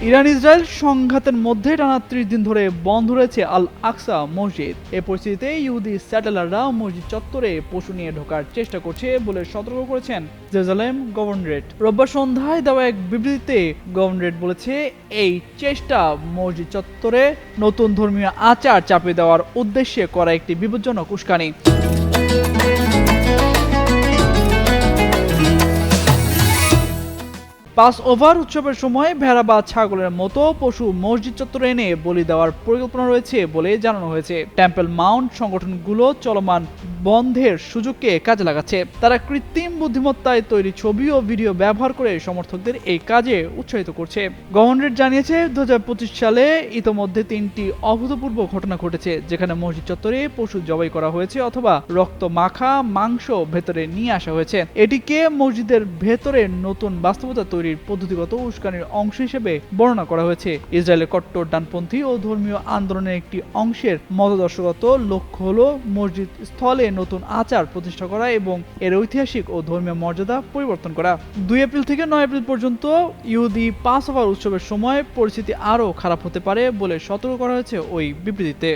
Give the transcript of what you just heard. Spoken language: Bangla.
ইরান ইসরায়েল সংঘাতের মধ্যে টানা ৩০ দিন ধরে বন্ধ রয়েছে আল আকসা মসজিদ। এ পরিস্থিতিতে ইহুদি স্যাটেলাররা মসজিদ চত্বরে পশু নিয়ে ঢোকার চেষ্টা করছে বলে সতর্ক করেছেন জেরুজালেম গভর্নরেট। রোববার সন্ধ্যায় দেওয়া এক বিবৃতিতে গভর্নরেট বলেছে, এই চেষ্টা মসজিদ চত্বরে নতুন ধর্মীয় আচার চাপিয়ে দেওয়ার উদ্দেশ্যে করা একটি বিপজ্জনক উস্কানি। পাস ওভার উৎসবের সময় ভেড়া বা ছাগলের মতো পশু মসজিদ চত্বরে এনে বলি দেওয়ার পরিকল্পনা রয়েছে বলে জানানো হয়েছে। টেম্পল মাউন্ট সংগঠনগুলো চলমান বন্ধের সুযোগকে কাজে লাগাচ্ছে। তারা কৃত্রিম বুদ্ধিমত্তায় তৈরি ছবি ও ভিডিও ব্যবহার করে সমর্থকদের এই কাজে উৎসাহিত করছে। গভর্নরেট জানিয়েছে, 2025 সালে ইতোমধ্যে 3টি অভূতপূর্ব ঘটনা ঘটেছে যেখানে মসজিদ চত্বরে পশু জবাই করা হয়েছে অথবা রক্ত মাখা মাংস ভেতরে নিয়ে আসা হয়েছে। এটিকে মসজিদের ভেতরে নতুন বাস্তবতা তৈরির পদ্ধতিগত উস্কানির অংশ হিসেবে বর্ণনা করা হয়েছে। ইসরায়েলের কট্টর ডানপন্থী ও ধর্মীয় আন্দোলনের একটি অংশের মতাদর্শগত লক্ষ্য হলো মসজিদ স্থলে নতুন আচার প্রতিষ্ঠা করা এবং এর ঐতিহাসিক ও ধর্মীয় মর্যাদা পরিবর্তন করা। 2 এপ্রিল থেকে 9 এপ্রিল পর্যন্ত ইহুদি পাস ওভার উৎসবের সময় পরিস্থিতি আরও খারাপ হতে পারে বলে সতর্ক করা হয়েছে ওই বিবৃতিতে।